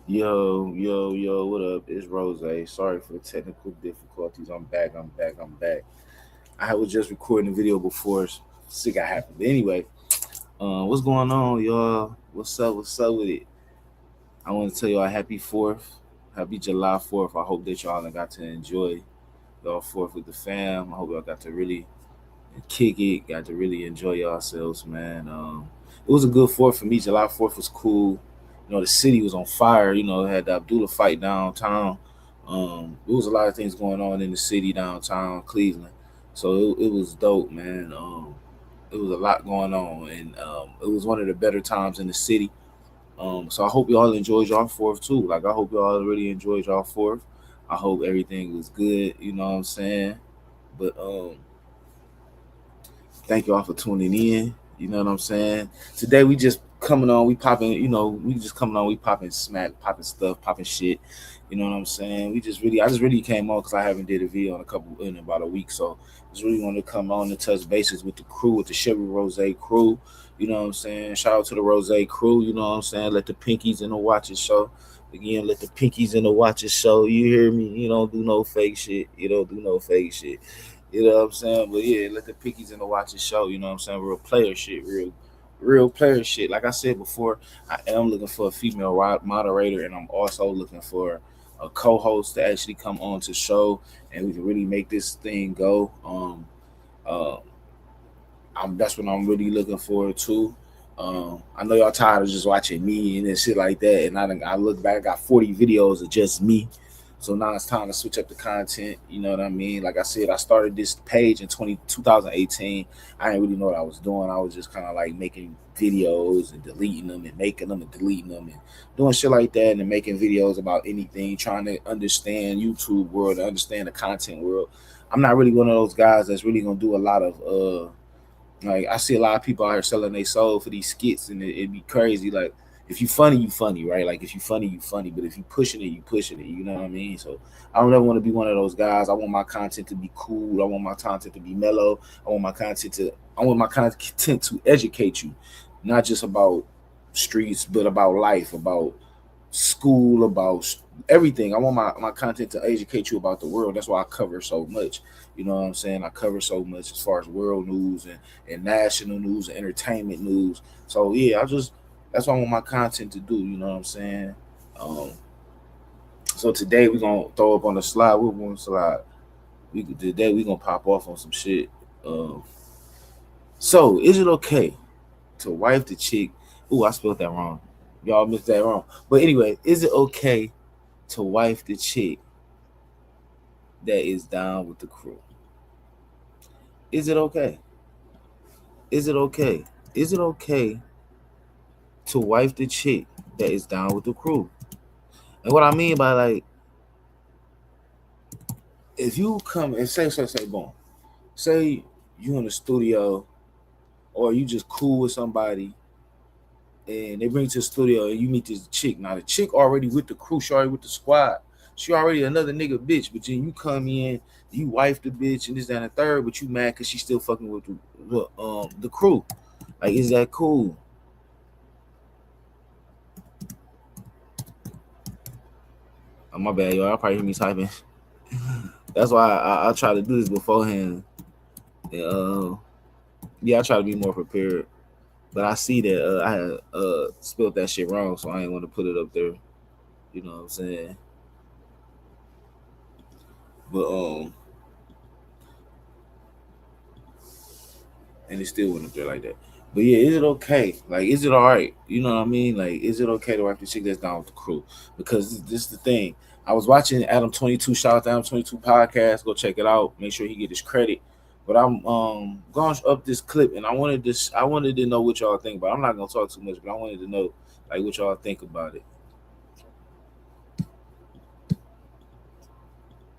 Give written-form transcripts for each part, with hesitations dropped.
Yo, what up? It's Rozay. Sorry for the technical difficulties. I'm back. I was just recording a video before shit got happened. But anyway, what's going on, y'all? What's up with it? I want to tell y'all happy 4th. Happy July 4th. I hope that y'all got to enjoy y'all 4th with the fam. I hope y'all got to really kick it, got to really enjoy yourselves, man. It was a good 4th for me. July 4th was cool. The city was on fire. Had the Abdullah fight downtown. There was a lot of things going on in the city downtown Cleveland, so it was dope, man. It was a lot going on, and it was one of the better times in the city. So I hope y'all enjoyed y'all 4th too. Like I hope y'all really enjoyed y'all 4th. I hope everything was good. You know what I'm saying? But thank y'all for tuning in. You know what I'm saying? Today we just coming on, we popping, we just coming on, we popping smack, popping stuff, popping shit. You know what I'm saying? I just really came on because I haven't did a video in about a week. So just really wanted to come on and touch bases with the crew, with the Chevy Rozay crew. You know what I'm saying? Shout out to the Rozay crew. You know what I'm saying? Let the pinkies in the watches show. Again, let the pinkies in the watches show. You hear me? You don't do no fake shit. You don't do no fake shit. You know what I'm saying? But yeah, let the pickies in the watches show. You know what I'm saying? Real player shit. Real player shit. Like I said before, I am looking for a female moderator, and I'm also looking for a co-host to actually come on to show, and we can really make this thing go. Uh, that's what I'm really looking forward to. I know y'all tired of just watching me and shit like that, and I look back, I got 40 videos of just me. So now it's time to switch up the content. You know what I mean? Like I said, I started this page in 2018. I didn't really know what I was doing. I was just kind of like making videos and deleting them and making them and deleting them and doing shit like that and making videos about anything, trying to understand YouTube world, understand the content world. I'm not really one of those guys that's really going to do a lot of, like I see a lot of people out here selling their soul for these skits, and it'd be crazy. Like, if you funny, you funny, right? Like if you funny, you funny. But if you pushing it, you pushing it. You know what I mean? So I don't ever want to be one of those guys. I want my content to be cool. I want my content to be mellow. I want my content to educate you, not just about streets, but about life, about school, about everything. I want my content to educate you about the world. That's why I cover so much. You know what I'm saying? I cover so much as far as world news and national news and entertainment news. So yeah, that's what I want my content to do. You know what I'm saying? Um, so today we're gonna throw up on the slide. We're going to slide. Today we're gonna pop off on some shit. Um, so is it okay to wife the chick? Ooh, I spelled that wrong. Y'all missed that wrong. But anyway, is it okay to wife the chick that is down with the crew? Is it okay? Is it okay? Is it okay to wife the chick that is down with the crew? And what I mean by like, if you come and say, boom, say you in the studio or you just cool with somebody and they bring you to the studio and you meet this chick. Now the chick already with the crew, she already with the squad. She already another nigga bitch, but then you come in, you wife the bitch and this, that, and the third, but you mad because she still fucking with the crew. Like, is that cool? Oh, my bad, y'all. I'll probably hear me typing. That's why I try to do this beforehand. Yeah, I try to be more prepared. But I see that I had spelled that shit wrong, so I didn't want to put it up there. You know what I'm saying? But and it still went up there like that. But yeah, is it okay? Like, is it all right? You know what I mean? Like, is it okay to wife the chick that's down with the crew? Because this is the thing. I was watching Adam 22, shout out to Adam 22 podcast. Go check it out. Make sure he get his credit. But I'm going up this clip, and I wanted to know what y'all think about it. I'm not gonna talk too much, but I wanted to know like what y'all think about it.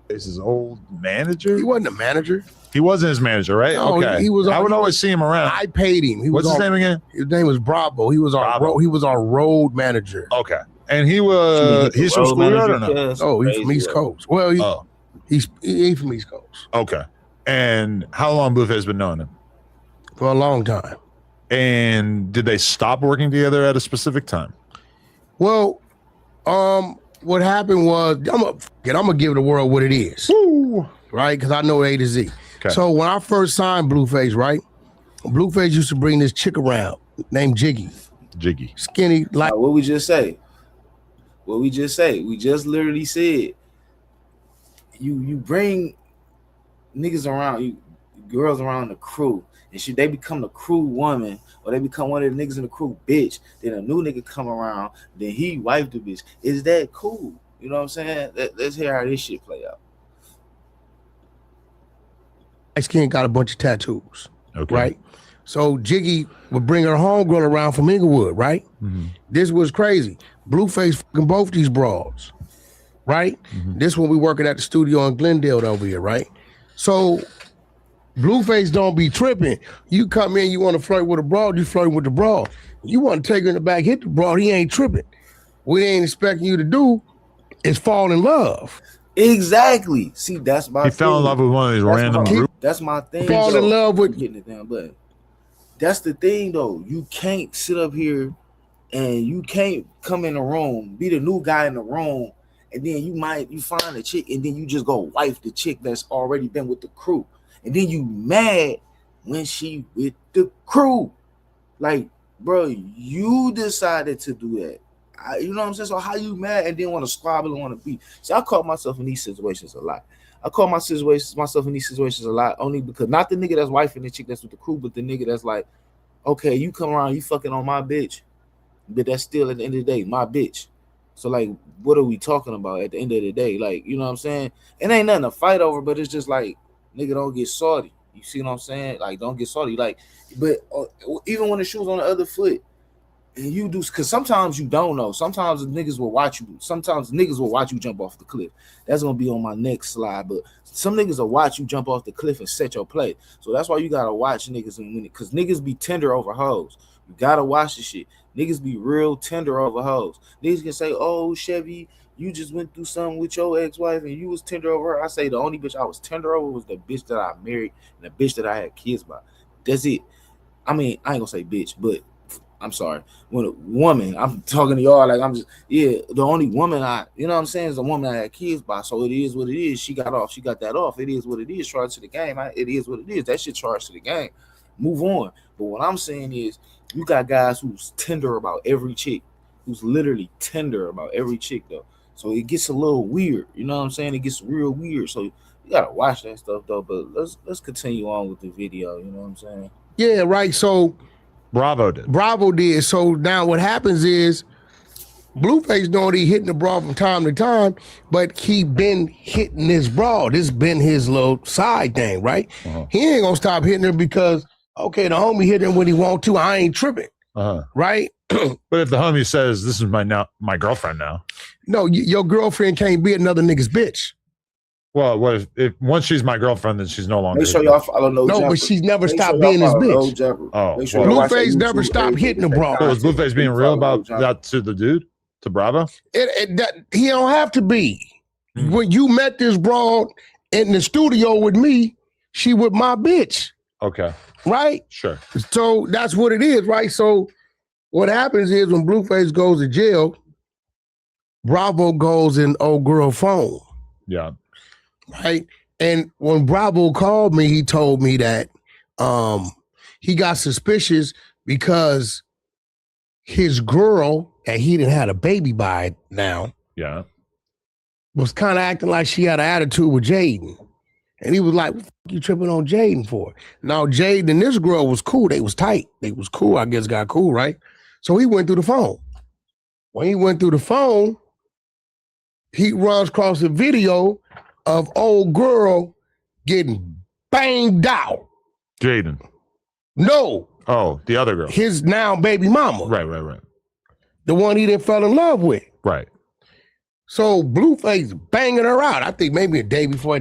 Is his old manager? He wasn't a manager. He wasn't his manager, right? No, okay. he was. I would always see him around. I paid him. What's his name again? His name was Bravo. He was our road manager. Okay. And he's from schoolyard or no? Oh, he's from East Coast. Well, he's from East Coast. Okay. And how long Blueface been knowing him? For a long time. And did they stop working together at a specific time? Well, What happened was I'm gonna give the world what it is. Woo. Right? Because I know A to Z. Okay. So when I first signed Blueface, right? Blueface used to bring this chick around named Jiggy. Skinny, like what we just say. What we just say. We just literally said you bring niggas around, you girls around the crew, and they become the crew woman, or they become one of the niggas in the crew bitch. Then a new nigga come around, then he wife the bitch. Is that cool? You know what I'm saying? Let's hear how this shit play out. Skin got a bunch of tattoos. Okay. Right? So Jiggy would bring her homegirl around from Inglewood, right? Mm-hmm. This was crazy. Blueface fucking both these broads, right? Mm-hmm. This one we working at the studio in Glendale over here, right? So Blueface don't be tripping. You come in, you want to flirt with a broad, you flirting with the broad. You want to take her in the back, hit the broad, he ain't tripping. What he ain't expecting you to do is fall in love. Exactly. See, that's my thing. He fell in love with one of these random groups. That's my thing. Fall in love with getting it down, but that's the thing though. You can't sit up here and you can't come in the room, be the new guy in the room, and then you find a chick and then you just go wife the chick that's already been with the crew. And then you mad when she with the crew. Like, bro, you decided to do that. You know what I'm saying? So how you mad and then want to squabble and want to beat? See, I caught myself in these situations a lot. I caught myself in these situations a lot only because not the nigga that's wifing the chick that's with the crew, but the nigga that's like, okay, you come around, you fucking on my bitch, but that's still at the end of the day my bitch. So like, what are we talking about at the end of the day? Like, you know what I'm saying? It ain't nothing to fight over, but it's just like, nigga, don't get salty. You see what I'm saying? Like, don't get salty. Like, but even when the shoe's on the other foot, and you do, because sometimes you don't know. Sometimes niggas will watch you. Sometimes niggas will watch you jump off the cliff. That's gonna be on my next slide. But some niggas will watch you jump off the cliff and set your play. So that's why you gotta watch niggas and win it. Because niggas be tender over hoes. You gotta watch the shit. Niggas be real tender over hoes. Niggas can say, "Oh, Chevy, you just went through something with your ex-wife and you was tender over her." I say the only bitch I was tender over was the bitch that I married and the bitch that I had kids by. That's it. I mean, I ain't gonna say bitch, but I'm sorry. When a woman, I'm talking to y'all like I'm just, the only woman you know what I'm saying, is the woman I had kids by. So it is what it is. She got that off. It is what it is. Charged to the game. It is what it is. That shit charged to the game. Move on. But what I'm saying is, you got guys who's tender about every chick, who's literally tender about every chick though. So it gets a little weird. You know what I'm saying? It gets real weird. So you gotta watch that stuff though. But let's continue on with the video. You know what I'm saying? Yeah, right. So Bravo did. So now what happens is Blueface know he hitting the broad from time to time, but he been hitting this broad. This been his little side thing, right? Uh-huh. He ain't gonna stop hitting her because, okay, the homie hit him when he want to. I ain't tripping, right? But if the homie says, "This is my girlfriend now," no, your girlfriend can't be another nigga's bitch. Well, what if once she's my girlfriend, then she's no longer. Make sure y'all follow No, but she's never stopped being his bitch. Blueface never stopped hitting the broad. Was Blueface being real about that to the dude, to Bravo? He don't have to be. When you met this broad in the studio with me, she was my bitch. Okay. Right? Sure. So that's what it is, right? So what happens is when Blueface goes to jail, Bravo goes in old girl phone. Yeah. Right. And when Bravo called me, he told me that he got suspicious because his girl, and he didn't had a baby by now, was kind of acting like she had an attitude with Jaden. And he was like, "What the fuck you tripping on Jaden for?" Now, Jaden and this girl was cool. They was tight. They was cool. I guess got cool, right? So he went through the phone. When he went through the phone, he runs across a video of old girl getting banged out. Jaden. No. Oh, the other girl. His now baby mama. Right. The one he didn't fell in love with. Right. So Blueface banging her out. I think maybe a day before.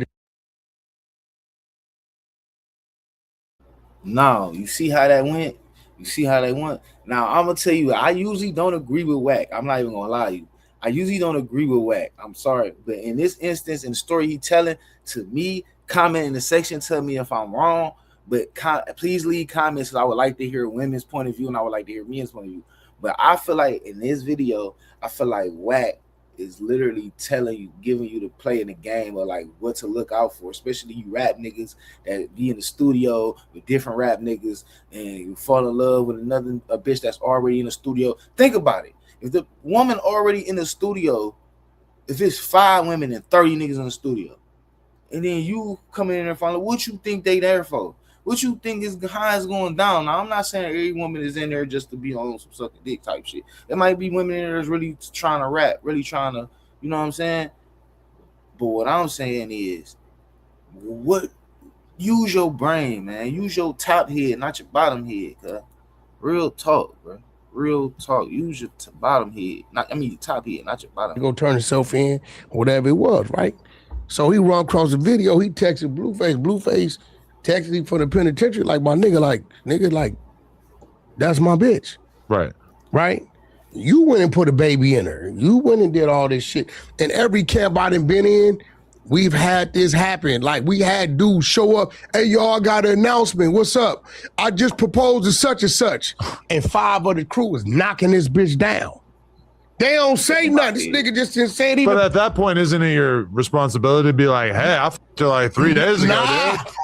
No, you see how that went? You see how they went? Now, I'm going to tell you, I usually don't agree with Wack. I'm not even going to lie to you. I usually don't agree with Wack. I'm sorry. But in this instance, in the story he telling, to me, comment in the section, tell me if I'm wrong. But please leave comments, because I would like to hear women's point of view and I would like to hear men's point of view. But I feel like in this video, I feel like Wack is literally telling you, giving you the play in the game of like what to look out for, especially you rap niggas that be in the studio with different rap niggas and you fall in love with a bitch that's already in the studio. Think about it. If the woman already in the studio, if it's 5 women and 30 niggas in the studio, and then you come in there and find out what you think they there for, what you think is how it's going down. Now, I'm not saying every woman is in there just to be on some sucking dick type shit. There might be women in there that's really trying to rap, really trying to, you know what I'm saying? But what I'm saying is, use your brain, man. Use your top head, not your bottom head, cuz. Real talk, bro. Real talk. Use your bottom head. Your top head, not your bottom. You go turn himself in, whatever it was, right? So he run across the video. He texted Blueface. Blueface texted him from the penitentiary, like, my nigga, like, that's my bitch. Right. Right? You went and put a baby in her. You went and did all this shit. And every camp I done been in, we've had this happen. Like, we had dudes show up. Hey, y'all got an announcement. What's up? I just proposed to such and such. And 5 of the crew was knocking this bitch down. They don't say nothing. This nigga just didn't say it even. But at that point, isn't it your responsibility to be like, hey, I f***ed you like 3 days ago, dude?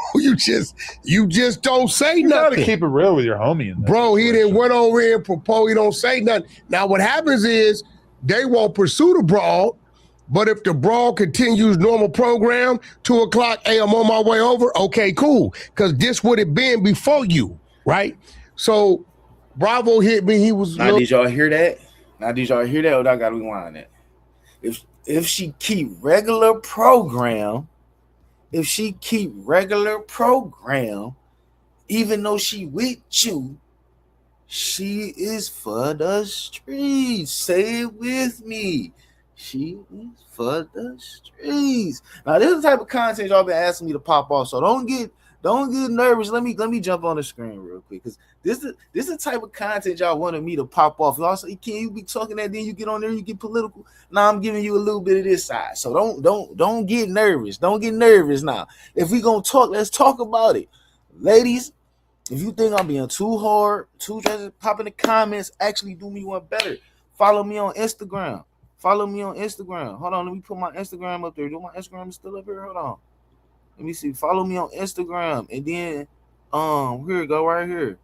You just don't say you nothing. You gotta keep it real with your homie. Bro, he didn't went over here and propose. He don't say nothing. Now, what happens is they won't pursue the brawl, but if the brawl continues normal program, 2 o'clock, hey, I'm on my way over. Okay, cool. Because this would have been before you, right? So Bravo hit me. He was. Now, did y'all hear that? Or I gotta rewind that? If she keep regular program, even though she with you, she is for the streets. Say it with me. She is for the streets. Now, this is the type of content y'all been asking me to pop off. So don't get nervous. Let me jump on the screen real quick, because this is the type of content y'all wanted me to pop off. Y'all say, can you be talking that, then you get on there and you get political? Now I'm giving you a little bit of this side. So don't get nervous. Don't get nervous now. If we gonna talk, let's talk about it. Ladies, if you think I'm being too hard, too dressy, pop in the comments. Actually do me one better. Follow me on Instagram. Hold on, let me put my Instagram up there. Do my Instagram still up here? Hold on. Let me see. Follow me on Instagram. And then here we go, right here.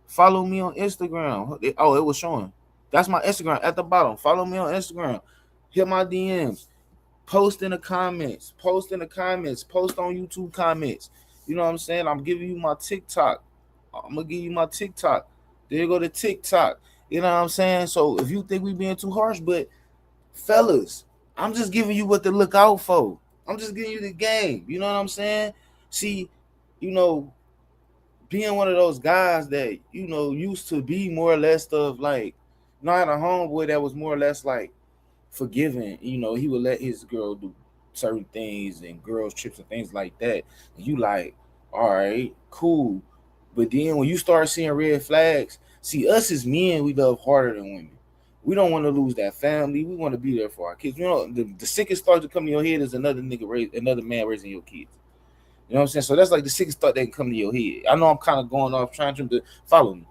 Follow me on Instagram. Oh, it was showing. That's my Instagram at the bottom. Follow me on Instagram. Hit my DMs. Post in the comments. Post on YouTube comments. You know what I'm saying? I'm giving you my TikTok. I'm gonna give you my TikTok. There you go to TikTok. You know what I'm saying? So if you think we being too harsh, but fellas, I'm just giving you what to look out for. I'm just giving you the game. You know what I'm saying? See, you know, being one of those guys that, you know, used to be more or less of like, not a homeboy that was more or less like forgiving. You know, he would let his girl do certain things and girls trips and things like that. And you like, all right, cool. But then when you start seeing red flags, see, us as men, we love harder than women. We don't want to lose that family. We want to be there for our kids. You know, the sickest thought to come to your head is another man raising your kids. You know what I'm saying? So that's like the sickest thought that can come to your head. I know I'm kind of going off trying to follow me.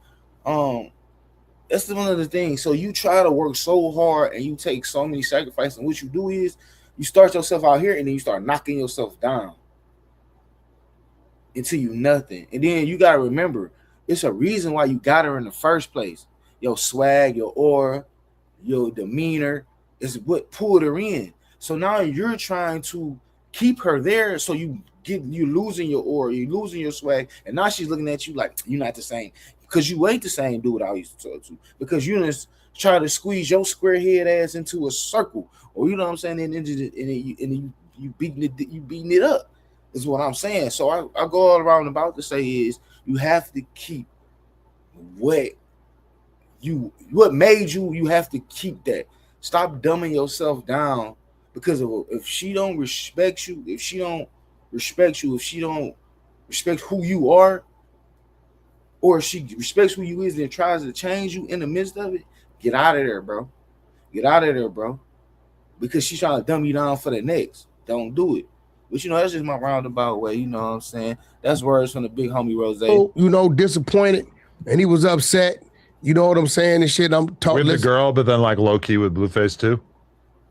That's one of the things. So you try to work so hard and you take so many sacrifices. And what you do is you start yourself out here and then you start knocking yourself down until you nothing. And then you got to remember, it's a reason why you got her in the first place. Your swag, your aura, your demeanor is what pulled her in. So now you're trying to keep her there, so you losing your aura, you losing your swag, and now she's looking at you like you're not the same, because you ain't the same dude I used to talk to, because you just try to squeeze your square head ass into a circle, or you know what I'm saying, and you beating it up is what I'm saying. So I go all around about to say is you have to keep what made you. You have to keep that. Stop dumbing yourself down because of if she don't respect you, if she don't respect who you are, or if she respects who you is and tries to change you in the midst of it, get out of there, bro. Get out of there, bro. Because she's trying to dumb you down for the next. Don't do it. But, you know, that's just my roundabout way. You know what I'm saying? That's words from the big homie Rozay. You know, disappointed, and he was upset. You know what I'm saying and shit. I'm talking with the girl, but then like low key with Blueface too.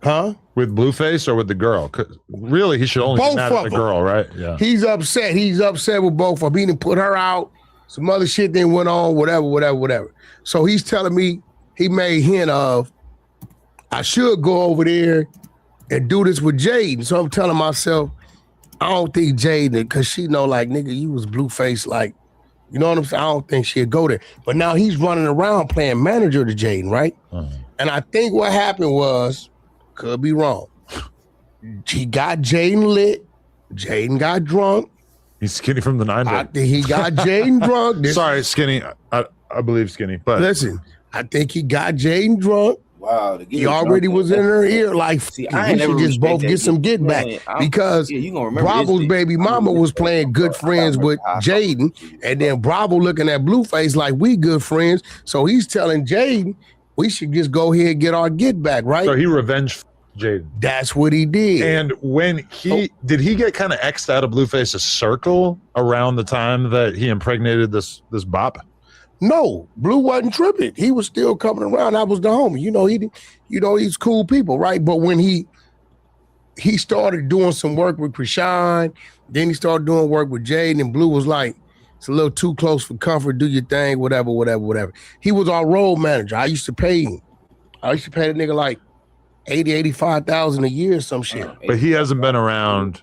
Huh? With Blueface or with the girl? 'Cause really, he should only Both be mad of at the them. girl, right? Yeah. He's upset. He's upset with both of them. He didn't put her out. Some other shit then went on, whatever. So he's telling me, he made hint of, I should go over there and do this with Jaden. So I'm telling myself, I don't think Jaden, because she know, like, nigga, you was Blueface, like, you know what I'm saying? I don't think she'd go there. But now he's running around playing manager to Jaden, right? And I think what happened was, could be wrong, he got Jaden lit. Jaden got drunk. He's Skinny from the 9. I think he got Jaden drunk. Sorry, Skinny. I believe Skinny. But listen, I think he got Jaden drunk. Wow, he already was in her ear like, see, we should just both get some get back. Because Bravo's baby mama was playing good friends with Jaden, and then Bravo looking at Blueface like we good friends. So he's telling Jaden, we should just go ahead and get our get back, right? So he revenged Jaden. That's what he did. And when did he get kind of X'd out of Blueface's circle around the time that he impregnated this bop? No, Blue wasn't tripping. He was still coming around. I was the homie. He's cool people, right? But when he started doing some work with Krishan, then he started doing work with Jaden, and Blue was like, it's a little too close for comfort. Do your thing, whatever. He was our road manager. I used to pay him. I used to pay the nigga like 85,000 a year or some shit. But he hasn't been around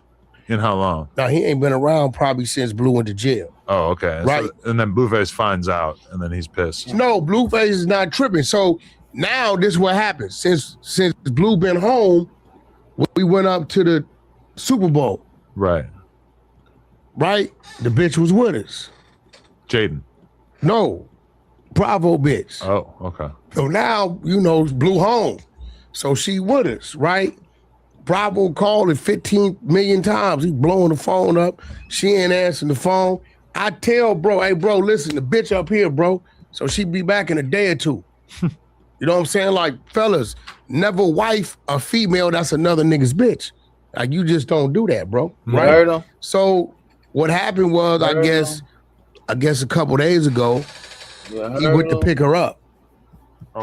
in how long? Now, he ain't been around probably since Blue went to jail. Oh, okay. Right. So, and then Blueface finds out, and then he's pissed. No, Blueface is not tripping. So now this is what happens. Since Blue been home, we went up to the Super Bowl. Right. Right? The bitch was with us. Jaden. No. Bravo bitch. Oh, okay. So now, Blue home. So she with us, right? Bravo called it 15 million times. He blowing the phone up. She ain't answering the phone. I tell bro, hey bro, listen, the bitch up here, bro. So she be back in a day or two. You know what I'm saying? Like, fellas, never wife a female that's another nigga's bitch. Like, you just don't do that, bro. Right? So what happened was, I guess a couple days ago, he went to pick her up.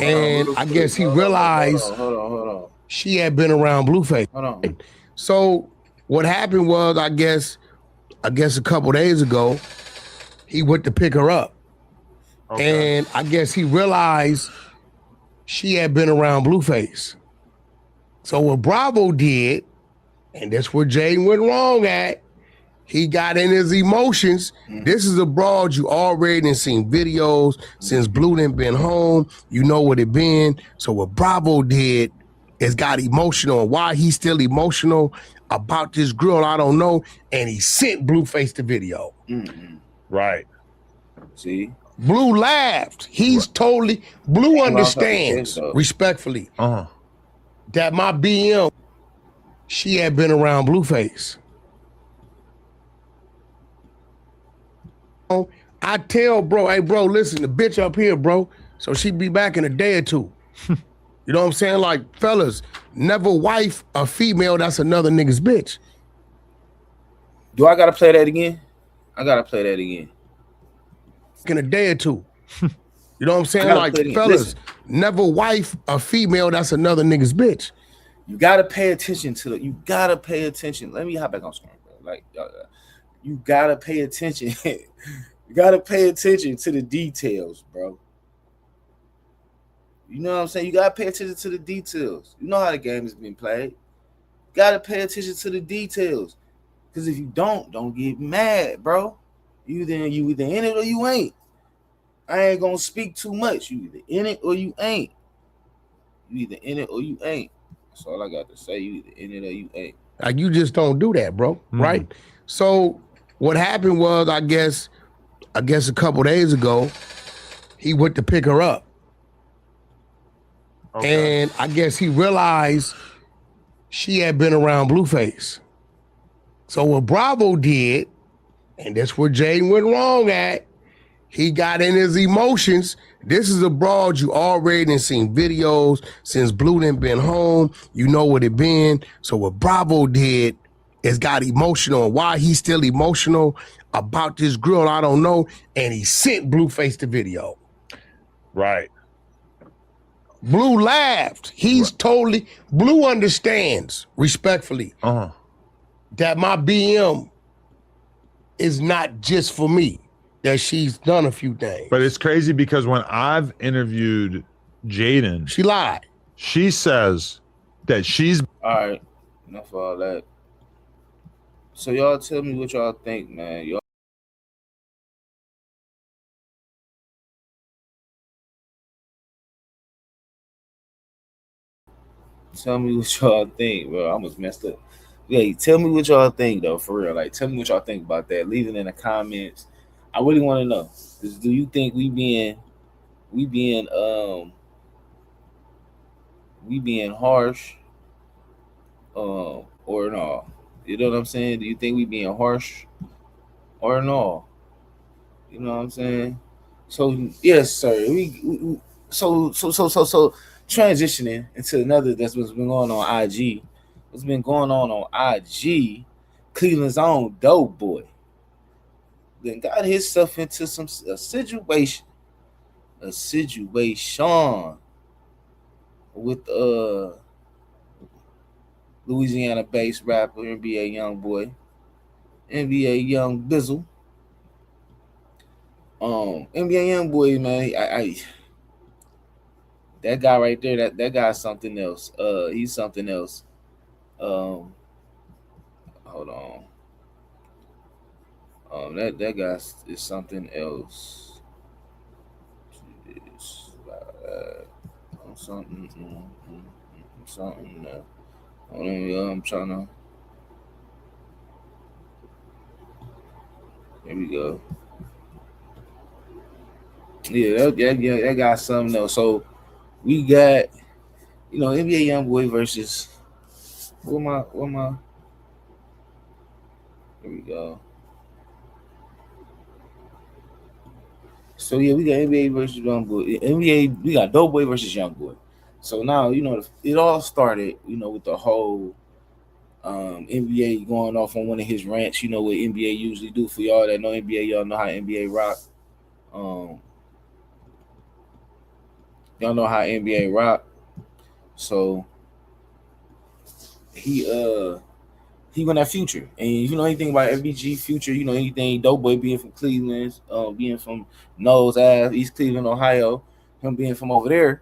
And I guess he realized Hold on. she had been around Blueface. Hold on. So what happened was, I guess a couple days ago, he went to pick her up. And I guess he realized she had been around Blueface. So what Bravo did, and that's where Jaden went wrong at, he got in his emotions. This is a broad you already done seen videos since Blue done been home. You know what it been. So what Bravo did is got emotional. Why he's still emotional about this girl, I don't know. And he sent Blueface the video. Right. See? Blue laughed. He's totally, Blue understands, respectfully, that my BM, she had been around Blueface. I tell bro, hey bro, listen, the bitch up here, bro. So she be back in a day or two. You know what I'm saying? Like, fellas, never wife a female that's another nigga's bitch. Do I gotta play that again? I gotta play that again. In a day or two. You know what I'm saying? Like, fellas, never wife a female that's another nigga's bitch. You gotta pay attention to you gotta pay attention. Let me hop back on screen, bro. Like, you gotta pay attention. You gotta pay attention to the details, bro. You know what I'm saying? You gotta pay attention to the details. You know how the game is being played. You gotta pay attention to the details. Because if you don't get mad, bro. You either in it or you ain't. I ain't gonna speak too much. You either in it or you ain't. You either in it or you ain't. That's all I got to say. You either in it or you ain't. Like, you just don't do that, bro. Right? So what happened was, I guess a couple days ago, he went to pick her up. And I guess he realized she had been around Blueface. So what Bravo did, and that's where Jaden went wrong at, he got in his emotions. This is a broad you already done seen videos since Blue done been home. You know what it been. So what Bravo did is got emotional. Why he's still emotional about this girl, I don't know. And he sent Blueface the video. Right. Blue laughed. He's totally Blue understands respectfully that my BM is not just for me. That she's done a few things. But it's crazy because when I've interviewed Jaden, she lied. She says that she's all right. Enough of all that. So y'all tell me what y'all think, man. Y'all tell me what y'all think, bro. I almost messed up. Yeah, tell me what y'all think though, for real. Like, tell me what y'all think about that. Leave it in the comments. I really want to know. Do you think we being harsh, or no? You know what I'm saying? Do you think we being harsh or no? You know what I'm saying? So yes, sir. So transitioning into another that's what's been going on IG. What's been going on IG? Cleveland's own dope boy then got himself into a situation with Louisiana-based rapper NBA Young Bizzle. NBA Young Boy, man, I that guy right there, that guy's something else. He's something else. Hold on. That guy is something else. Something. I'm trying to. Here we go. Yeah, that got something else. So we got, NBA YoungBoy versus what my here we go. So yeah, we got NBA versus YoungBoy. NBA, we got Dope Boy versus YoungBoy. So now, it all started, with the whole NBA going off on one of his rants. You know what NBA usually do. For y'all that know NBA, y'all know how NBA rock. Y'all know how NBA rock. So he went at Future, and you know anything about FBG Future, anything Dope Boy being from Cleveland, being from Nose Ave, East Cleveland, Ohio, him being from over there.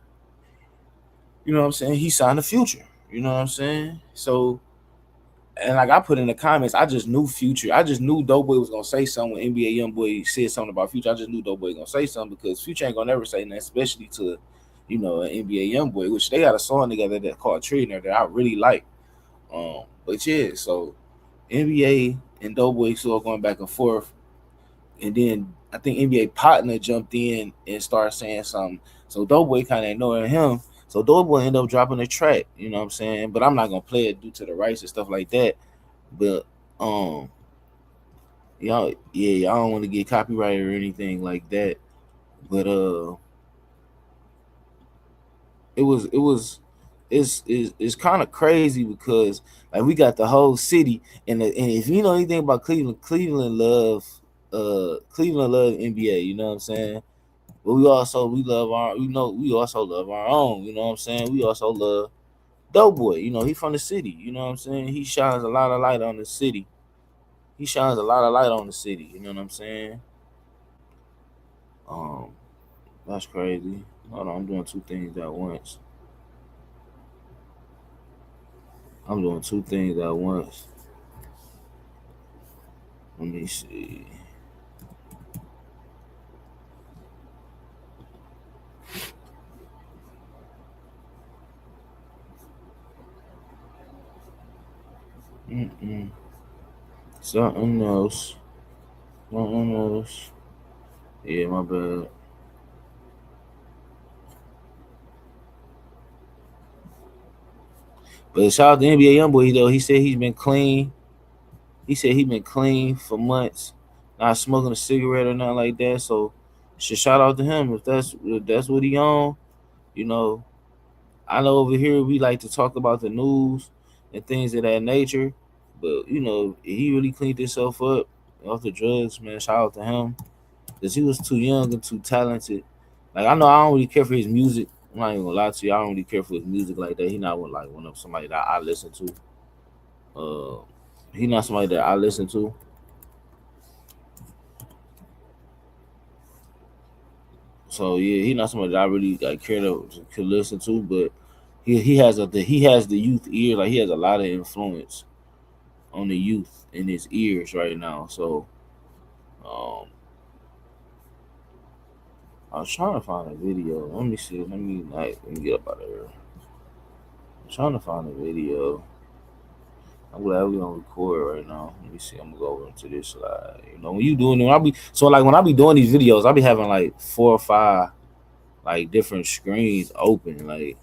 You know what I'm saying? He signed a Future. You know what I'm saying? So, and like I put in the comments, I just knew Future. I just knew Dope Boy was gonna say something when NBA YoungBoy said something about Future. I just knew Dope Boy was gonna say something because Future ain't gonna never say nothing, especially to, an NBA YoungBoy, which they got a song together that called Trillionaire that I really like. But yeah, so NBA and Dope Boy started going back and forth, and then I think NBA partner jumped in and started saying something. So Dope Boy kind of ignoring him. So Dope Boy ended up dropping a track, you know what I'm saying? But I'm not gonna play it due to the rights and stuff like that. But y'all don't want to get copyrighted or anything like that. But it's kind of crazy because like we got the whole city and if you know anything about Cleveland love NBA, you know what I'm saying? But we also love our own, you know what I'm saying? We also love Dope Boy, he from the city, you know what I'm saying? He shines a lot of light on the city. You know what I'm saying? That's crazy. Hold on, I'm doing two things at once. Let me see. Something else. Yeah, my bad. But shout out to NBA YoungBoy though. He said he's been clean. He said he's been clean for months, not smoking a cigarette or nothing like that. So, shout out to him if that's what he on. I know over here we like to talk about the news and things of that nature, but he really cleaned himself up off the drugs, man. Shout out to him because he was too young and too talented. Like I know I don't really care for his music, I'm not even gonna lie to you. I don't really care for his music like that. He not like one of somebody that I listen to. He not somebody that I listen to. So yeah, he not somebody that I really like care to could listen to. But he has he has the youth ear. Like he has a lot of influence on the youth in his ears right now. So um, I was trying to find a video. Let me see. Let me get up out of here. I'm trying to find a video. I'm glad we on record right now. Let me see. I'm gonna go over into this slide. You know, when you doing it, I'll be so like when I be doing these videos, I'll be having like 4 or 5 like different screens open. Like,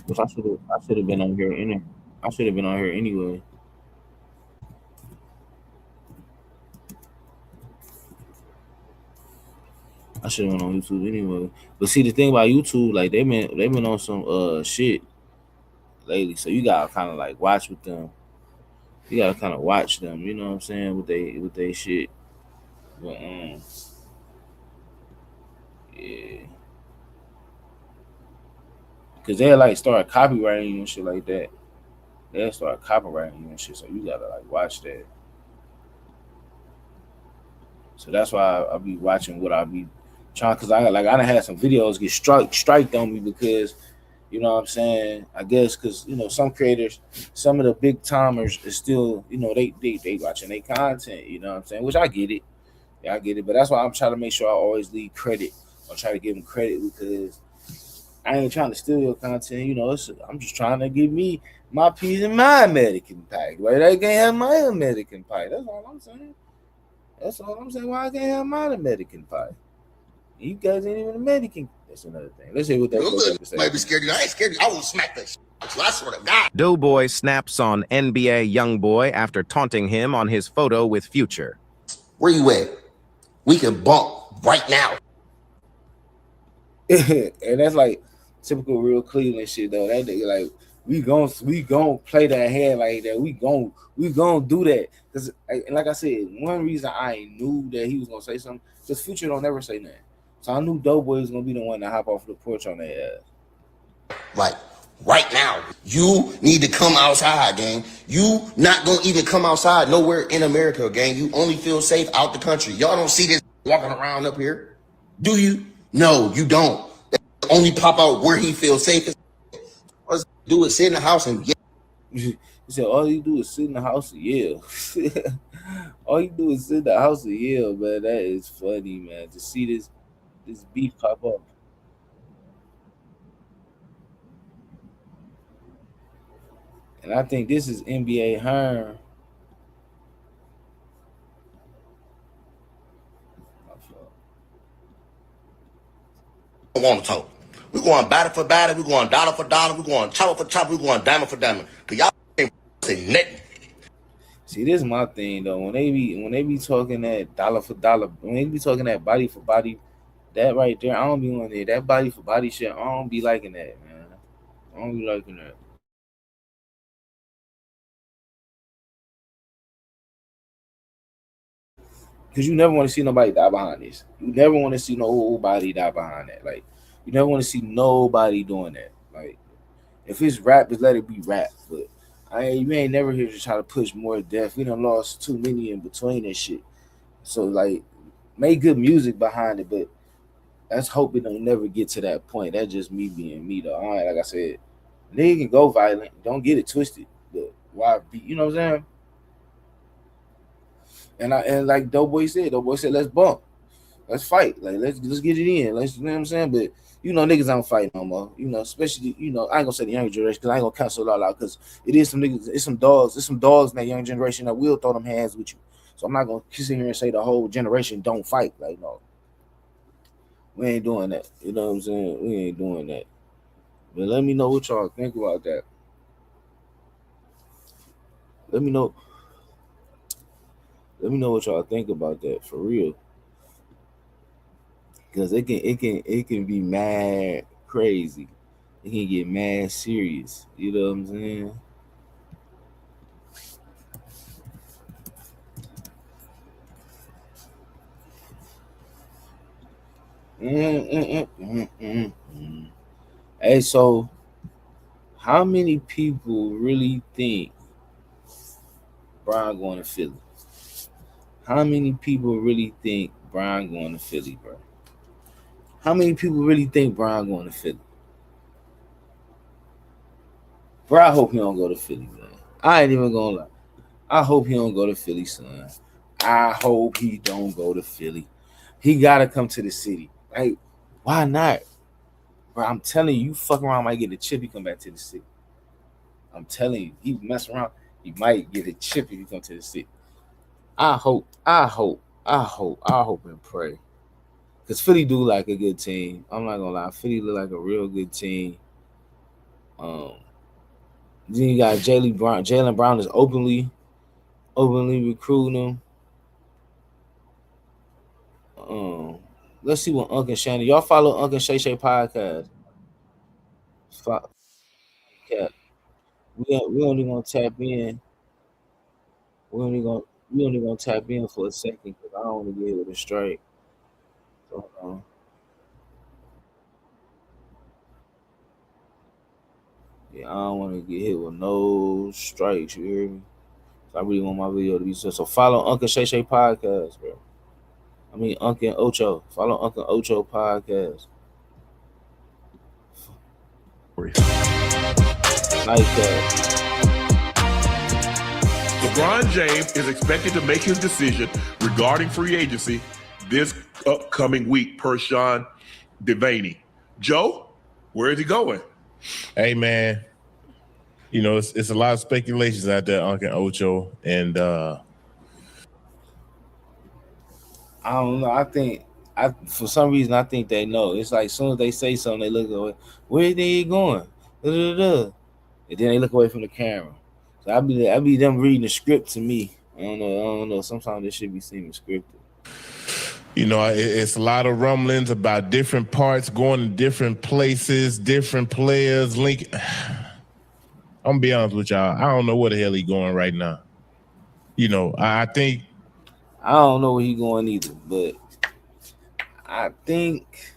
which I should have been on here I should have been on here anyway. I should have been on YouTube anyway. But see, the thing about YouTube, like they've been on some shit lately, so you gotta kind of like watch with them. You gotta kind of watch them. You know what I'm saying with they shit. But yeah, because they like start copywriting you and shit like that. They'll start copywriting you and shit. So you gotta like watch that. So that's why I be watching what I be trying, because I done had some videos get striked on me because you know what I'm saying. I guess because some creators, some of the big timers is still they watching their content. You know what I'm saying, which I get it. Yeah, I get it. But that's why I'm trying to make sure I always leave credit. I try to give them credit because I ain't trying to steal your content. I'm just trying to give me my piece of my American pie. Right? I can't have my American pie. That's all I'm saying. That's all I'm saying. Why I can't have my American pie? You guys ain't even American. That's another thing. Let's see what that got to say. Might be scared of you. I ain't scared of you. I will smack that shit. I swear to God. Doughboy snaps on NBA YoungBoy after taunting him on his photo with Future. Where you at? We can bump right now. And that's like typical real Cleveland shit though. That nigga like we gon' play that hand like that. We gon' do that. Cause like I said, one reason I knew that he was gonna say something, because Future don't ever say nothing. So I knew Doughboy was gonna be the one to hop off the porch on that ass. Like right now. You need to come outside, gang. You not gonna even come outside nowhere in America, gang. You only feel safe out the country. Y'all don't see this walking around up here? Do you? No, you don't. That only pop out where he feels safe. All he do is sit in the house and get. He said all you do is sit in the house and yell. All you do is sit in the house and yell, man. That is funny, man. To see this beef pop up. And I think this is NBA hiring. Want to talk. We're going batter for batter. We're going dollar for dollar. We're going chopper for chopper. We're going diamond for diamond. Cause y'all ain't say nothing. See, this is my thing though. When they be talking that dollar for dollar, when they be talking that body for body, that right there, I don't be on there. That body for body shit, I don't be liking that, man. I don't be liking that. Because you never want to see nobody die behind this. You never want to see nobody die behind that. Like, you never want to see nobody doing that. Like, if it's rap, just let it be rap. But you ain't never here to try to push more death. We done lost too many in between and shit. So like, make good music behind it, but let's hope it don't never get to that point. That's just me being me though. All right, like I said, nigga can go violent. Don't get it twisted. But why be? You know what I'm saying? And like Doughboy said, let's bump, let's fight, like let's get it in. Let's, you know what I'm saying? But niggas don't fight no more. Especially I ain't gonna say the younger generation because I ain't gonna cancel it all out because it is some niggas, it's some dogs in that young generation that will throw them hands with you. So I'm not gonna sit here and say the whole generation don't fight. Like no, we ain't doing that. You know what I'm saying? We ain't doing that. But let me know what y'all think about that. Let me know. Let me know what y'all think about that for real. Because it can be mad crazy. It can get mad serious. You know what I'm saying? Hey, so how many people really think Brian going to Philly? How many people really think Brian going to Philly, bro? How many people really think Brian going to Philly? Bro, I hope he don't go to Philly, man. I ain't even gonna lie. I hope he don't go to Philly, son. I hope he don't go to Philly. He gotta come to the city. Like, why not? Bro, I'm telling you, you fuck around, might get a chip, he come back to the city. I'm telling you, he mess around, he might get a chip if he come to the city. I hope and pray. Because Philly do like a good team. I'm not gonna lie. Philly look like a real good team. Then you got Jalen Brown. Jalen Brown is openly recruiting him. Let's see what Uncle Shannon. Y'all follow Uncle Shay Shay podcast. Yeah, we only gonna tap in. We only gonna tap in for a second because I don't want to get hit with a strike. So, yeah, I don't want to get hit with no strikes. You hear me? So I really want my video to be so follow Uncle Shay Shay podcast, bro. I mean Uncle Ocho. Follow Uncle Ocho podcast. Like that. LeBron James is expected to make his decision regarding free agency this upcoming week, per Sean Devaney. Joe, where is he going? Hey, man, you know, it's a lot of speculations out there, Uncle Ocho, and I don't know. For some reason I think they know. It's like as soon as they say something, they look away. Where are they going? And then they look away from the camera. So I be them reading the script to me. I don't know. Sometimes this should be seeming scripted. you know, it's a lot of rumblings about different parts going to different places, different players. I'm gonna be honest with y'all. I don't know where the hell he going right now. You know, I think I don't know where he going either, but I think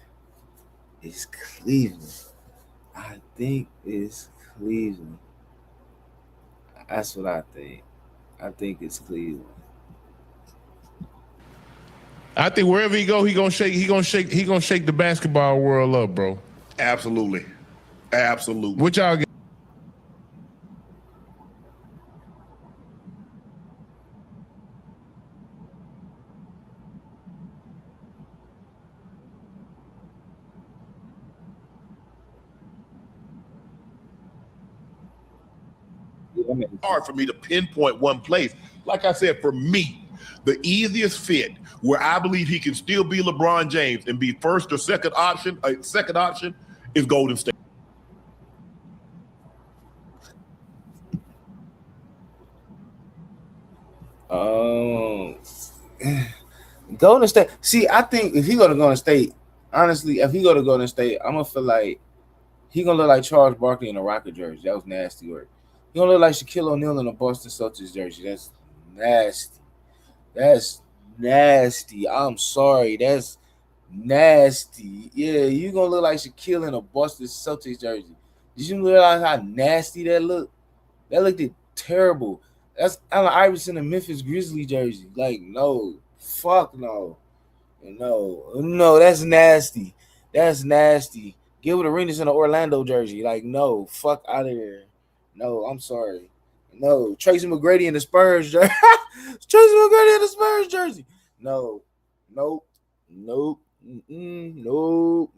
it's Cleveland. I think it's Cleveland. That's what I think. I think it's Cleveland. I think wherever he go, he gonna shake the basketball world up, bro. Absolutely. What y'all get? Hard for me to pinpoint one place. Like I said, for me, the easiest fit where I believe he can still be LeBron James and be first or second option is Golden State. Golden State. See, I think if he go to Golden State, honestly, if he go to Golden State, I'm gonna feel like he gonna look like Charles Barkley in a Rocket jersey. That was nasty work. He gonna look like Shaquille O'Neal in a Boston Celtics jersey. That's nasty. That's nasty. I'm sorry. That's nasty. Yeah, you gonna look like Shaquille in a Boston Celtics jersey. Did you realize how nasty that looked? That looked terrible. That's Allen Iverson in Memphis Grizzlies jersey. Like, no. Fuck no. No, that's nasty. That's nasty. Gilbert Arenas in an Orlando jersey. Like, no. Fuck out of here. No, I'm sorry. No. Tracy McGrady in the Spurs jersey. Tracy McGrady in the Spurs jersey. No. Nope. Nope. Nope.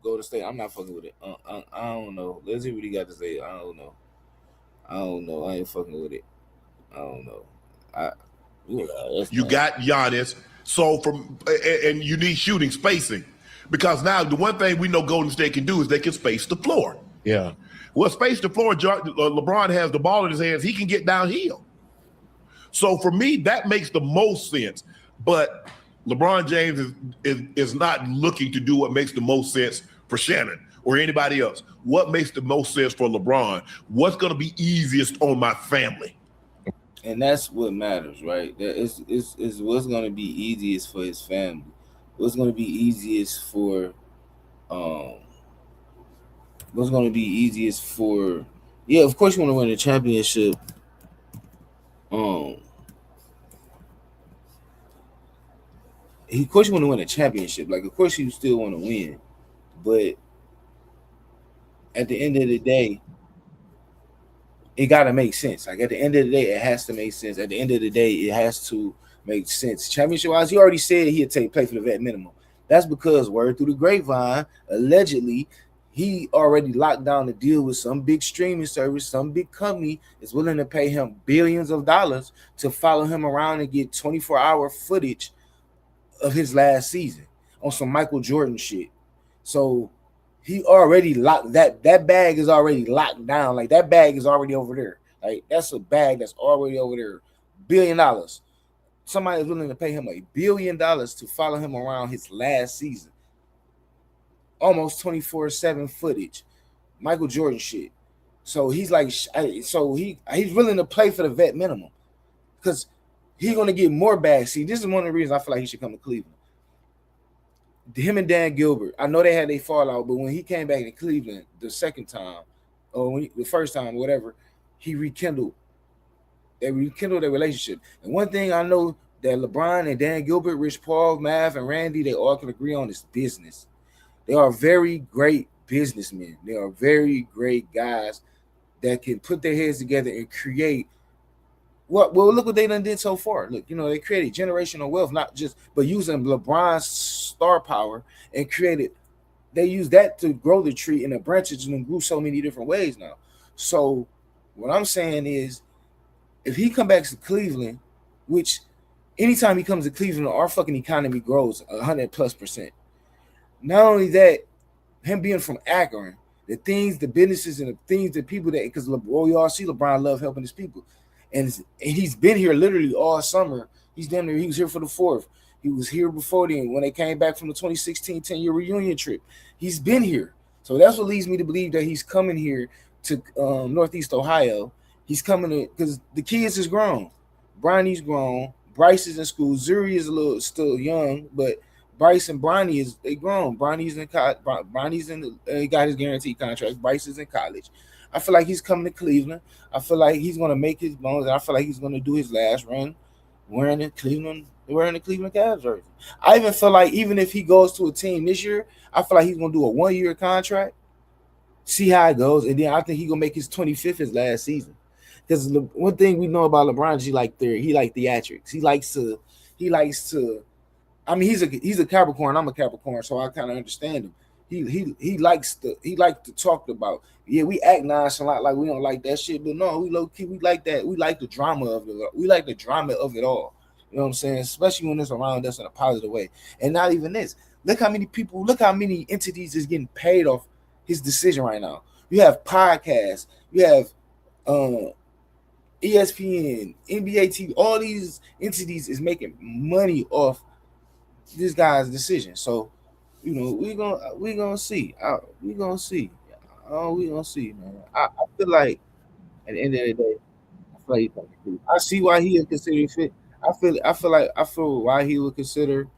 Go to State. I'm not fucking with it. I don't know. Let's see what he got to say. I don't know. I ain't fucking with it. I don't know. You got Giannis, and you need shooting spacing, because now the one thing we know Golden State can do is they can space the floor. Yeah. Well, space the floor. LeBron has the ball in his hands. He can get downhill. So for me, that makes the most sense. But LeBron James is not looking to do what makes the most sense for Shannon or anybody else. What makes the most sense for LeBron? What's going to be easiest on my family? And that's what matters, right? That is what's going to be easiest for his family. what's going to be easiest for um what's going to be easiest for yeah, of course you want to win a championship. Um of course you want to win a championship. Like of course you still want to win, but at the end of the day, it gotta make sense. Like at the end of the day, it has to make sense. At the end of the day, it has to make sense. Championship wise, he already said he'd play for the vet minimum. That's because word through the grapevine, allegedly, he already locked down a deal with some big streaming service, some big company is willing to pay him billions of dollars to follow him around and get 24-hour footage of his last season on some Michael Jordan shit. So he already locked that bag is already locked down. Like that bag is already over there. Like that's a bag that's already over there. $1 billion. Somebody is willing to pay him $1 billion to follow him around his last season. Almost 24/7 footage. Michael Jordan shit. So he's like, he's willing to play for the vet minimum because he's gonna get more bags. See, this is one of the reasons I feel like he should come to Cleveland. Him and Dan Gilbert, I know they had a fallout, but when he came back to Cleveland the second time, or the first time, whatever, he rekindled. They rekindled their relationship. And one thing I know that LeBron and Dan Gilbert, Rich Paul, Mav, and Randy, they all can agree on is business. They are very great businessmen. They are very great guys that can put their heads together and create. Well, look what they done did so far. Look, they created generational wealth, not just but using LeBron's star power and created. They use that to grow the tree, and the branches and grew so many different ways now. So, what I'm saying is, if he come back to Cleveland, which anytime he comes to Cleveland, our fucking economy grows 100+%. Not only that, him being from Akron, the things, the businesses, and the things, the people that because we all see LeBron love helping his people. And he's been here literally all summer. He was here for the 4th. He was here before then when they came back from the 2016 10-year reunion trip. He's been here. So that's what leads me to believe that he's coming here to Northeast Ohio. He's coming to because the kids is grown. Bronny's grown. Bryce is in school. Zuri is still young, but Bryce and Bronny they grown. Bronny's he got his guaranteed contract. Bryce is in college. I feel like he's coming to Cleveland. I feel like he's going to make his bones, and I feel like he's going to do his last run wearing the Cleveland Cavs jersey. I even feel like even if he goes to a team this year, I feel like he's going to do a 1-year contract, see how it goes, and then I think he's going to make his 25th his last season. Because one thing we know about LeBron is he like theatrics. He likes to. I mean, he's a Capricorn. I'm a Capricorn, so I kind of understand him. He likes to talk about. Yeah, we act nonchalant like we don't like that shit, but no, we low key we like that. We like the drama of it. We like the drama of it all. You know what I'm saying? Especially when it's around us in a positive way. And not even this. Look how many entities is getting paid off his decision right now. You have podcasts. You have ESPN, NBA TV. All these entities is making money off this guy's decision. So, we're gonna see. We're gonna see. We're gonna see, man. I feel like at the end of the day, I see why he would consider fit. I feel why he would consider.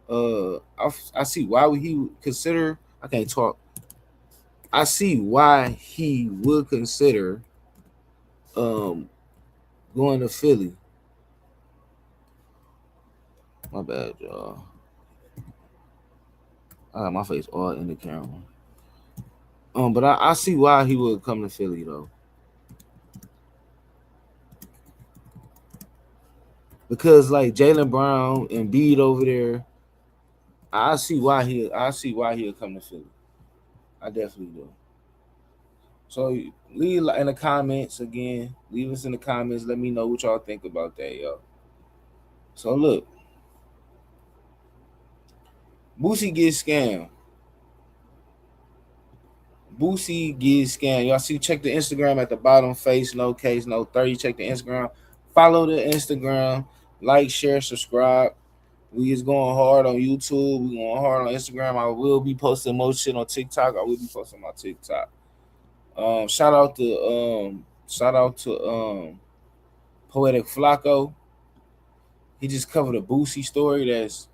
I see why he would consider. I can't talk. I see why he would consider going to Philly. My bad, y'all. I got my face all in the camera. But I see why he would come to Philly though. Because like Jaylen Brown and Embiid over there, I see why he'll come to Philly. I definitely do. So leave in the comments again. Leave us in the comments. Let me know what y'all think about that, yo. So look, Boosie gets scammed. Y'all see, check the Instagram at the bottom. Face, no case, no 30. Check the Instagram. Follow the Instagram. Like, share, subscribe. We is going hard on YouTube. We going hard on Instagram. I will be posting more shit on TikTok. I will be posting my TikTok. Shout out to Poetic Flacco. He just covered a Boosie story that's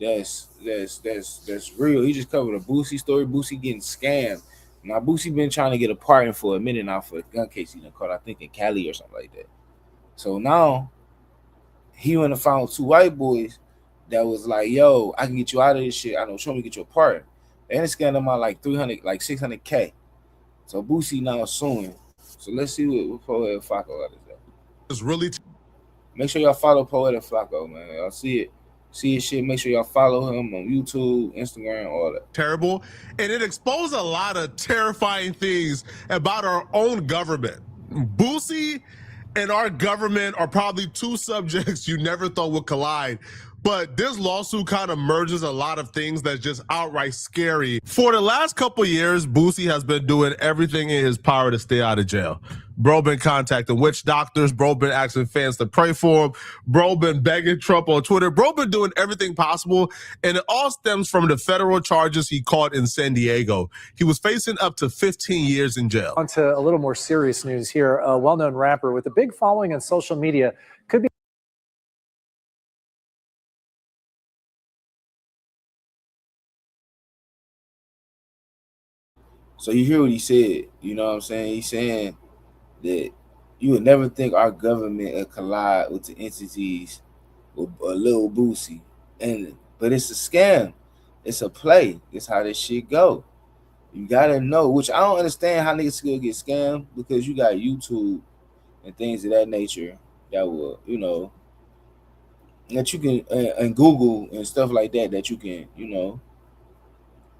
that's real. He just covered a Boosie story. Boosie getting scammed. Now Boosie been trying to get a pardon for a minute now for a gun case he done caught, I think in Cali or something like that. So now he went and found two white boys that was like, yo, I can get you out of this shit. I know, show me get you a pardon. They ended scammed him out like 300, like 600K. So Boosie now suing. So let's see what Poetic Flacco got to say. It's really Make sure y'all follow Poetic Flacco, man. Y'all see his shit. Make sure y'all follow him on YouTube, Instagram, all that. terrible, and it exposed a lot of terrifying things about our own government. Boosie and our government are probably two subjects you never thought would collide. But this lawsuit kind of merges a lot of things that's just outright scary. For the last couple years, Boosie has been doing everything in his power to stay out of jail. Bro been contacting witch doctors. Bro been asking fans to pray for him. Bro been begging Trump on Twitter. Bro been doing everything possible. And it all stems from the federal charges he caught in San Diego. He was facing up to 15 years in jail. On to a little more serious news here. A well-known rapper with a big following on social media could be So you hear what he said. You know what I'm saying? He's saying that you would never think our government would collide with the entities with a little Boosie. But it's a scam. It's a play. It's how this shit go. You gotta know, which I don't understand how niggas still get scammed, because you got YouTube and things of that nature that will, you know, that you can, and Google and stuff like that, that you can, you know,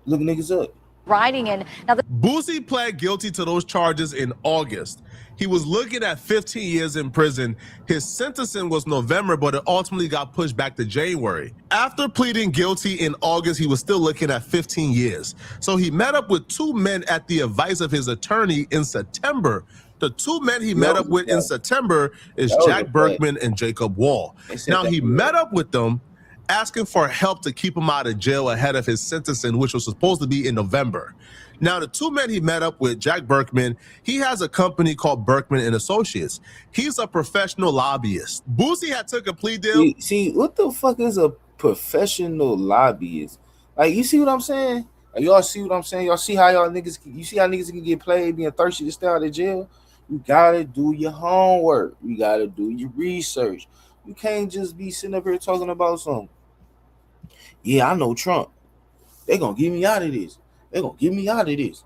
look niggas up. Riding in. Now, Boosie pled guilty to those charges in August. He was looking at 15 years in prison. His sentencing was November, but it ultimately got pushed back to January. After pleading guilty in August, he was still looking at 15 years. So he met up with two men at the advice of his attorney in September. The two men he met up with in September is Jack Berkman and Jacob Wall. Now, he met up with them asking for help to keep him out of jail ahead of his sentencing, which was supposed to be in November. Now, the two men he met up with, Jack Berkman, he has a company called Berkman and Associates. He's a professional lobbyist. Boosie had took a plea deal. See, what the fuck is a professional lobbyist? Like, you see what I'm saying? Like, y'all see what I'm saying? Y'all see how you see how niggas can get played being thirsty to stay out of jail? You gotta do your homework. You gotta do your research. You can't just be sitting up here talking about something. Yeah, I know Trump. They gonna get me out of this. They gonna get me out of this.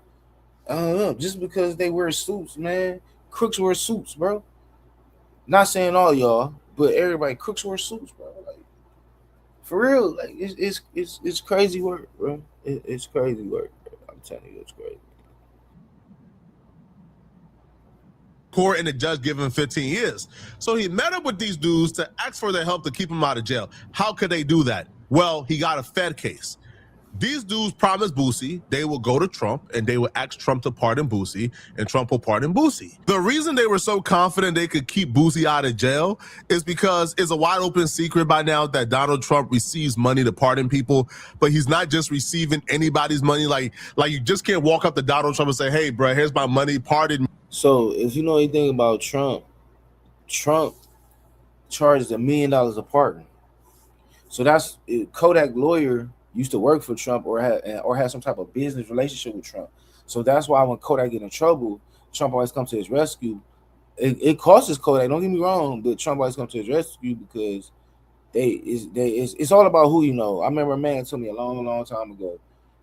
Just because they wear suits, man. Crooks wear suits, bro. Not saying all y'all, but everybody, crooks wear suits, bro. Like, for real, like it's crazy work, bro. It's crazy work, bro. I'm telling you, it's crazy. Court and the judge gave him 15 years. So he met up with these dudes to ask for their help to keep him out of jail. How could they do that? Well, he got a Fed case. These dudes promised Boosie they will go to Trump and they will ask Trump to pardon Boosie, and Trump will pardon Boosie. The reason they were so confident they could keep Boosie out of jail is because it's a wide open secret by now that Donald Trump receives money to pardon people, but he's not just receiving anybody's money. Like you just can't walk up to Donald Trump and say, hey, bro, here's my money, pardon me. So if you know anything about Trump charges $1 million a pardon. So that's Kodak lawyer used to work for Trump or had some type of business relationship with Trump. So that's why when Kodak get in trouble, Trump always comes to his rescue. It costs Kodak, don't get me wrong, but Trump always comes to his rescue because it's all about who you know. I remember a man told me a long time ago,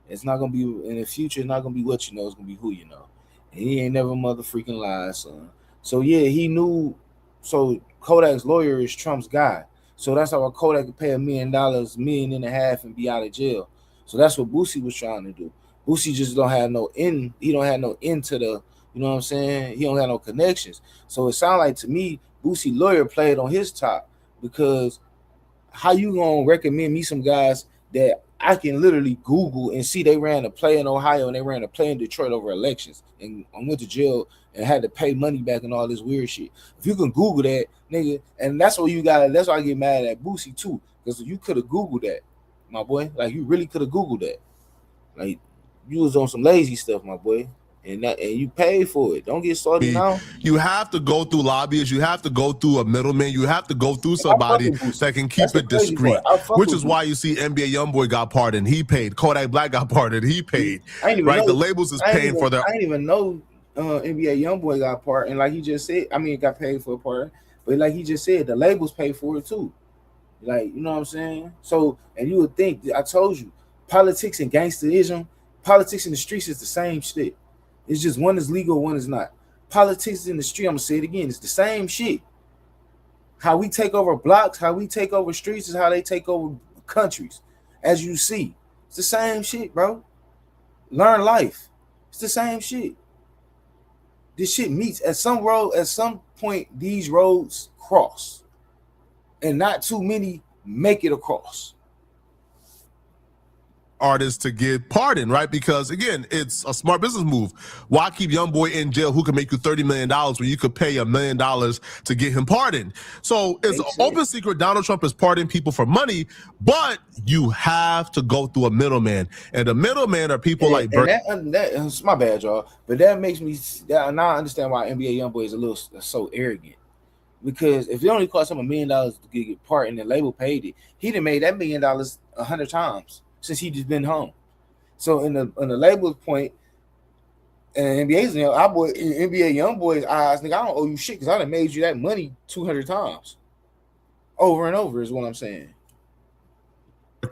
it's not gonna be in the future, it's not gonna be what you know, it's gonna be who you know. And he ain't never motherfucking lied, son. So yeah, he knew. So Kodak's lawyer is Trump's guy. So that's how Kodak could pay $1 million, $1.5 million, and be out of jail. So that's what Boosie was trying to do. Boosie just don't have no end. He don't have no end to the, you know what I'm saying? He don't have no connections. So it sounded like to me, Boosie lawyer played on his top, because how you gonna recommend me some guys that I can literally Google and see they ran a play in Ohio and they ran a play in Detroit over elections and went to jail and had to pay money back and all this weird shit. If you can Google that, nigga, and that's what you got. That's why I get mad at Boosie too, because you could have Googled that, my boy. Like, you really could have Googled that. Like, you was on some lazy stuff, my boy. and you pay for it. Don't get salty now. You have to go through lobbyists. You have to go through a middleman. You have to go through I fuck somebody with Boosie. that can That's keep the it crazy part. discreet, I fuck which with is why you see NBA YoungBoy got pardoned. He paid. Kodak Black got pardoned. He paid. I ain't even Right? know. The labels is paying for their. I didn't even know NBA YoungBoy got part, and like he just said, I mean, got paid for a part, but like he just said, the labels pay for it too. Like, you know what I'm saying? So, and you would think, I told you, politics and gangsterism, politics in the streets is the same shit. It's just one is legal, one is not. Politics in the street, I'm gonna say it again, it's the same shit. How we take over blocks, how we take over streets is how they take over countries. As you see, it's the same shit, bro. Learn life. It's the same shit. This shit meets at some point, these roads cross. And not too many make it across. Artists to get pardoned, right? Because again, it's a smart business move. Why keep YoungBoy in jail who can make you $30 million when you could pay $1 million to get him pardoned? So it's an open secret. Donald Trump is pardoning people for money, but you have to go through a middleman, and the middleman are people like that's my bad, y'all. But that makes me now I understand why NBA YoungBoy is a little so arrogant. Because if it only cost him $1 million to get part and the label paid it, he done made that $1 million 100 times since he just been home. So in the label's point, and NBA's NBA YoungBoy's eyes, nigga, I don't owe you shit because I done made you that money 200 times. Over and over is what I'm saying.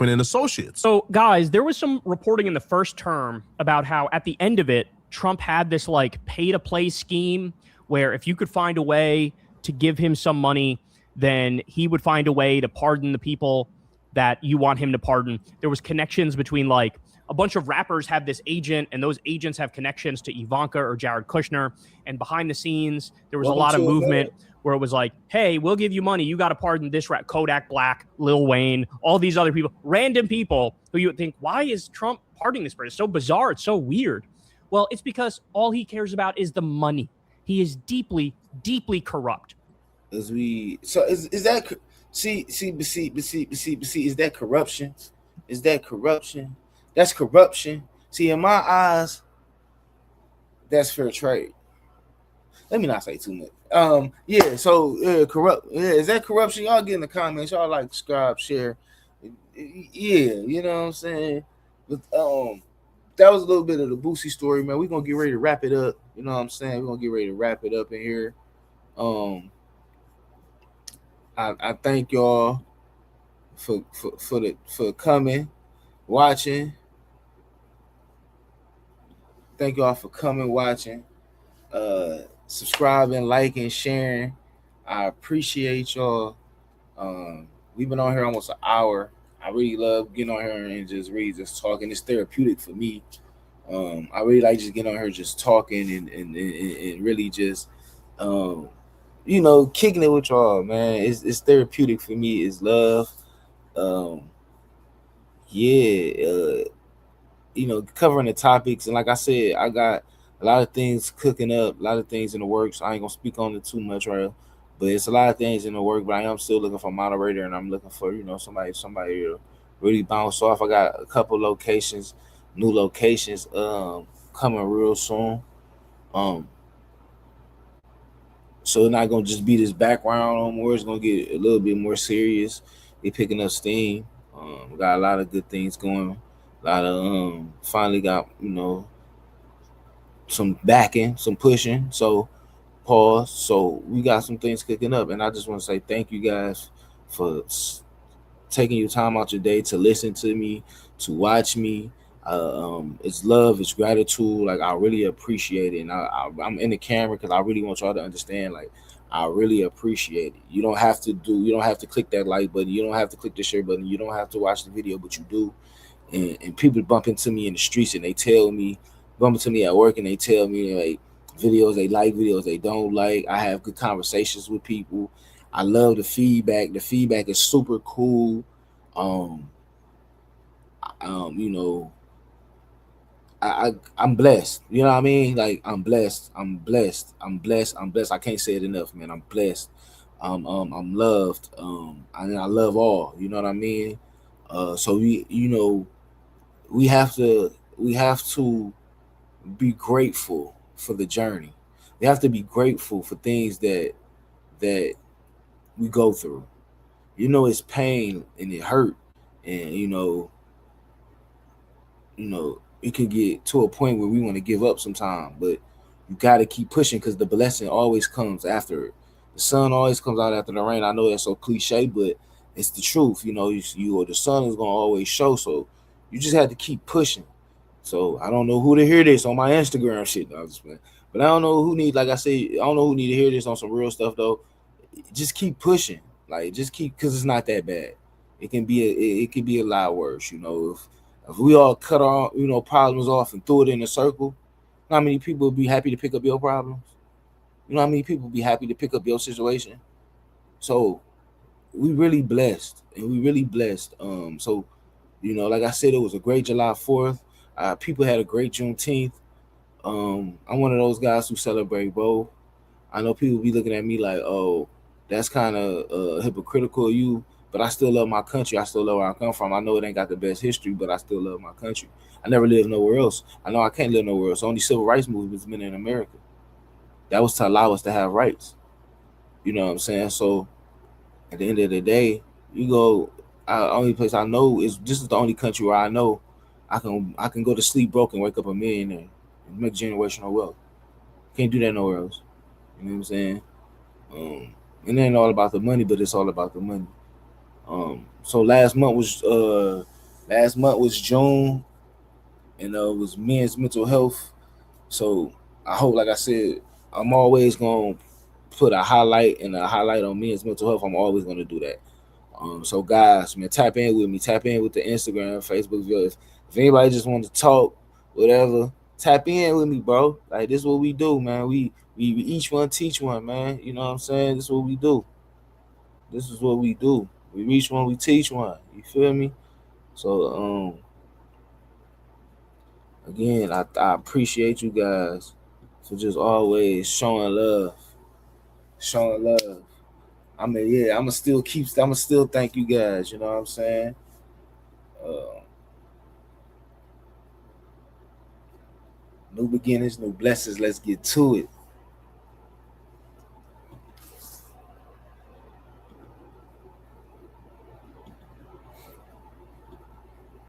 And associates. So guys, there was some reporting in the first term about how at the end of it, Trump had this like pay to play scheme where if you could find a way to give him some money, then he would find a way to pardon the people that you want him to pardon. There was connections between like a bunch of rappers have this agent and those agents have connections to Ivanka or Jared Kushner. And behind the scenes, there was a lot of movement where it was like, hey, we'll give you money. You got to pardon this rap, Kodak Black, Lil Wayne, all these other people, random people who you would think, why is Trump pardoning this person? It's so bizarre. It's so weird. Well, it's because all he cares about is the money. He is deeply, deeply corrupt. Is that is that corruption? Is that corruption? That's corruption. See, in my eyes, that's fair trade. Let me not say too much. Corrupt. Yeah, is that corruption? Y'all get in the comments. Y'all like, subscribe, share. Yeah, you know what I'm saying? But that was a little bit of the Boosie story, man. We're gonna get ready to wrap it up. You know what I'm saying? We're gonna get ready to wrap it up in here. I thank y'all for coming, watching. Thank y'all for coming, watching, subscribing, liking, sharing. I appreciate y'all. We've been on here almost an hour. I really love getting on here and just talking. It's therapeutic for me. I really like just getting on here just talking and really just kicking it with y'all, man. It's therapeutic for me. It's love. Covering the topics, and like I said, I got a lot of things cooking up, a lot of things in the works. I ain't gonna speak on it too much, right? But it's a lot of things in the work. But I am still looking for a moderator, and I'm looking for somebody to really bounce off. I got a couple locations, new locations, coming real soon. So it's not gonna just be this background no more. It's gonna get a little bit more serious. They picking up steam. We got a lot of good things going. A lot of finally got some backing, some pushing. So pause. So we got some things cooking up, and I just want to say thank you guys for taking your time out your day to listen to me, to watch me. It's love, it's gratitude. Like, I really appreciate it, and I'm in the camera because I really want y'all to understand. Like, I really appreciate it. You don't have to click that like button. You don't have to click the share button. You don't have to watch the video, but you do. And people bump into me in the streets and they tell me, bump into me at work and they tell me like videos they like, videos they don't like. I have good conversations with people. I love the feedback. The feedback is super cool. I'm blessed. You know what I mean? Like, I'm blessed. I'm blessed. I'm blessed. I'm blessed. I can't say it enough, man. I'm blessed. I'm loved. And I love all. You know what I mean? So we have to be grateful for the journey. We have to be grateful for things that we go through. It's pain and it hurt, and it can get to a point where we want to give up sometime, but you got to keep pushing because the blessing always comes after it. The sun always comes out after the rain. I know that's so cliche, but it's the truth. The sun is gonna always show. So you just have to keep pushing. So I don't know who to hear this on my Instagram shit. No, I'm just playing. But I don't know who need, like I say, I don't know who need to hear this on some real stuff though. Just keep pushing. Like just keep, because it's not that bad. It can be it can be a lot worse. If we all cut our problems off and threw it in a circle, you know how many people would be happy to pick up your problems? You know how many people would be happy to pick up your situation? So we really blessed, and we really blessed. So like I said, it was a great July 4th. People had a great Juneteenth. I'm one of those guys who celebrate both. I know people be looking at me like, oh, that's kind of hypocritical of you, but I still love my country. I still love where I come from. I know it ain't got the best history, but I still love my country. I never lived nowhere else. I know I can't live nowhere else. Only civil rights movement's been in America. That was to allow us to have rights. You know what I'm saying? So at the end of the day, only place I know is, this is the only country where I know I can go to sleep broke and wake up a millionaire and make generational wealth. Can't do that nowhere else. You know what I'm saying? It ain't all about the money, but it's all about the money. So last month was June, and it was men's mental health. So I hope, like I said, I'm always gonna put a highlight on men's mental health. I'm always gonna do that. So guys, man, tap in with me. Tap in with the Instagram, Facebook video. If anybody just wants to talk, whatever, tap in with me, bro. Like, this is what we do, man. We each one teach one, man. You know what I'm saying? This is what we do. This is what we do. We reach one, we teach one. You feel me? So again, I appreciate you guys for just always showing love. Showing love. I mean, yeah, I'ma still thank you guys, you know what I'm saying? New beginnings, new blessings. Let's get to it.